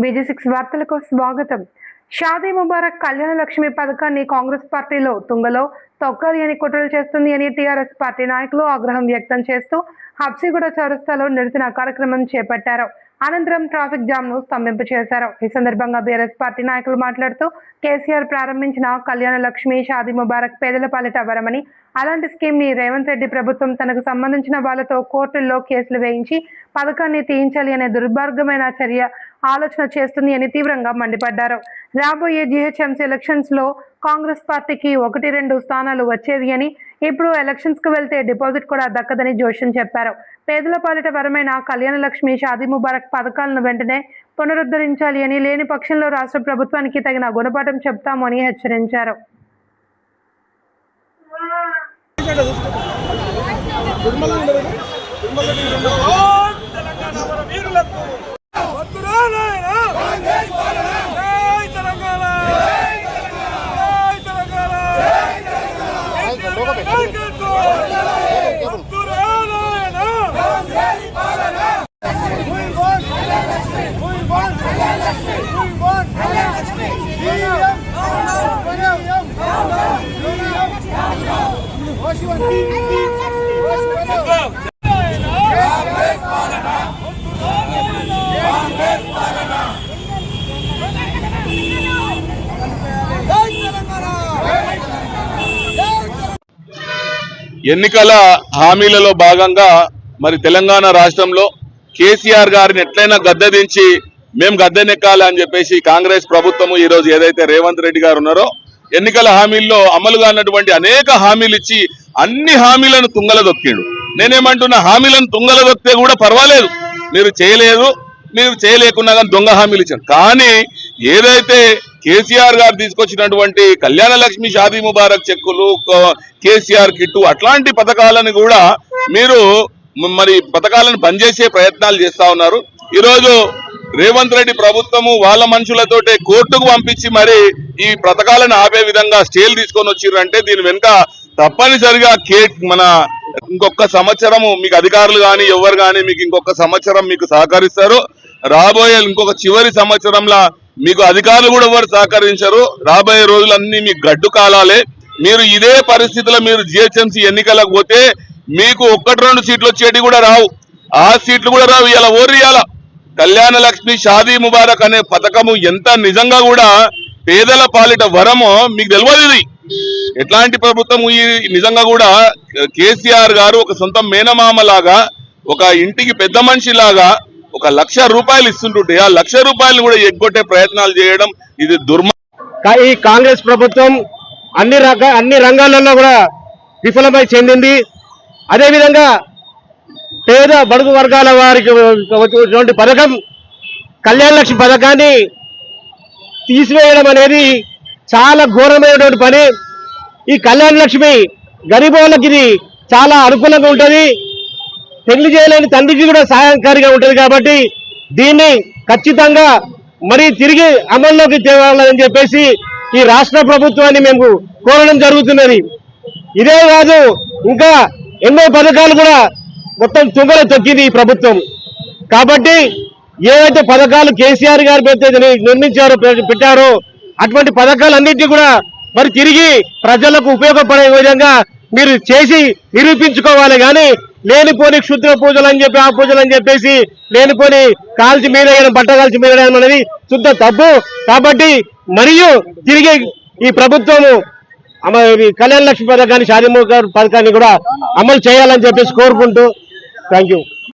BG6 వార్తలకు స్వాగతం. షాదీ ముబారక్ కళ్యాణ లక్ష్మి పథకాన్ని కాంగ్రెస్ పార్టీలో తుంగలో తొక్కాలి అని కుట్రలు చేస్తుంది అని టీఆర్ఎస్ పార్టీ నాయకులు ఆగ్రహం వ్యక్తం చేస్తూ హబ్సిగూడ చౌరస్తాలో నిరసన కార్యక్రమం చేపట్టారు. అనంతరం ట్రాఫిక్ జామ్ ను స్తంభింపు చేశారు. ఈ సందర్భంగా బీఆర్ఎస్ పార్టీ నాయకులు మాట్లాడుతూ కేసీఆర్ ప్రారంభించిన కళ్యాణ లక్ష్మి షాదీ ముబారక్ పేదల పాలిట వరమని, అలాంటి స్కీమ్ ని రేవంత్ రెడ్డి ప్రభుత్వం తనకు సంబంధించిన వాళ్ళతో కోర్టుల్లో కేసులు వేయించి పథకాన్ని తీయించాలి అనే దుర్మార్గమైన ఆలోచన చేస్తుంది అని తీవ్రంగా మండిపడ్డారు. రాబోయే జీహెచ్ఎంసీ ఎలక్షన్స్ లో కాంగ్రెస్ పార్టీకి 1-2 స్థానాలు వచ్చేవి అని, ఇప్పుడు ఎలక్షన్స్ కు వెళ్తే డిపాజిట్ కూడా దక్కదని జోష్యం చెప్పారు. పేదల పాలిట వరమైన కళ్యాణ లక్ష్మి షాదీ ముబారక్ పథకాలను వెంటనే పునరుద్ధరించాలి అని, లేని పక్షంలో రాష్ట్ర ప్రభుత్వానికి తగిన గుణపాఠం చెప్తాము అని హెచ్చరించారు. ఎన్నికల హామీలలో భాగంగా మరి తెలంగాణ రాష్ట్రంలో కేసీఆర్ గారిని ఎట్లయినా గద్దెదించి మేము గద్దెనెక్కాలి అని చెప్పేసి కాంగ్రెస్ ప్రభుత్వము ఈ రోజు ఏదైతే రేవంత్ రెడ్డి గారు ఉన్నారో ఎన్నికల హామీల్లో అమలుగా ఉన్నటువంటి అనేక హామీలు ఇచ్చి అన్ని హామీలను తుంగలదొక్కిండు. నేనేమంటున్నా, హామీలను తుంగలదొక్కితే కూడా పర్వాలేదు, మీరు చేయలేదు, మీరు చేయలేకున్నా కానీ దొంగ హామీలు ఇచ్చారు. కానీ ఏదైతే కేసీఆర్ గారు తీసుకొచ్చినటువంటి కళ్యాణ లక్ష్మి, షాదీ ముబారక్ చెక్కులు, కేసీఆర్ కిట్టు అట్లాంటి పథకాలను కూడా మీరు మరి పథకాలను బంద్ చేసే ప్రయత్నాలు చేస్తా ఉన్నారు. ఈరోజు రేవంత్ రెడ్డి ప్రభుత్వము వాళ్ళ మనుషులతోటే కోర్టుకు పంపించి మరి ఈ పథకాలను ఆపే విధంగా స్టేలు తీసుకొని వచ్చిర్రంటే దీని వెనుక తప్పనిసరిగా మన ఇంకొక సంవత్సరము మీకు అధికారులు కానీ ఎవరు కానీ మీకు ఇంకొక సంవత్సరం మీకు సహకరిస్తారు. రాబోయే ఇంకొక చివరి సంవత్సరంలో మీకు అధికారులు కూడా ఎవరు సహకరించరు. రాబోయే రోజులన్నీ మీకు గడ్డు కాలాలే. మీరు ఇదే పరిస్థితిలో మీరు జిహెచ్ఎంసీ ఎన్నికలకు పోతే మీకు 1-2 సీట్లు వచ్చేటి కూడా రావు, ఆ సీట్లు కూడా రావు. ఇలా ఓర్రియాల కళ్యాణ లక్ష్మి షాదీ ముబారక్ అనే పథకము ఎంత నిజంగా కూడా పేదల పాలిట వరమో మీకు తెలియదు. ఇది ఎట్లాంటి ప్రభుత్వం నిజంగా కూడా కేసీఆర్ గారు ఒక సొంత మేనమామలాగా, ఒక ఇంటికి పెద్ద మనిషి లాగా 1,00,000 రూపాయలు ఇస్తుంటుంటే ఆ 1,00,000 రూపాయలు కూడా ఎగ్గొట్టే ప్రయత్నాలు చేయడం ఇది దుర్మార్గం. ఈ కాంగ్రెస్ ప్రభుత్వం అన్ని రంగాలలో కూడా విఫలమై చెందింది. అదేవిధంగా పేద బడుగు వర్గాల వారికి వచ్చినటువంటి పథకం కళ్యాణ లక్ష్మి పథకాన్ని తీసివేయడం అనేది చాలా ఘోరమైనటువంటి పని. ఈ కళ్యాణ లక్ష్మి గరీబులకి ఇది చాలా అనుకూలంగా ఉంటుంది, పెళ్లి చేయలేని తండ్రికి కూడా సహాయకారిగా ఉంటుంది. కాబట్టి దీన్ని ఖచ్చితంగా మరి తిరిగి అమల్లోకి తేవాలని చెప్పేసి ఈ రాష్ట్ర ప్రభుత్వాన్ని మేము కోరడం జరుగుతున్నది. ఇదే కాదు, ఇంకా ఎన్నో పథకాలు కూడా మొత్తం తుంగలో తొక్కింది ఈ ప్రభుత్వం. కాబట్టి ఏవైతే పథకాలు కేసీఆర్ గారు పెట్టారో అటువంటి పథకాలన్నింటినీ కూడా మరి తిరిగి ప్రజలకు ఉపయోగపడే విధంగా మీరు చేసి నిరూపించుకోవాలి. కానీ లేనిపోని క్షుద్ర పూజలు అని చెప్పి, ఆ పూజలు అని చెప్పేసి లేనిపోని కాల్చి మీరేయడం, బట్ట కాల్చి మీరేయడం అనేది శుద్ధ తప్పు. కాబట్టి మరియు తిరిగి ఈ ప్రభుత్వము కళ్యాణ లక్ష్మి పథకాన్ని, షాదీ ముబారక్ పథకాన్ని కూడా అమలు చేయాలని చెప్పేసి కోరుకుంటూ థ్యాంక్ యూ.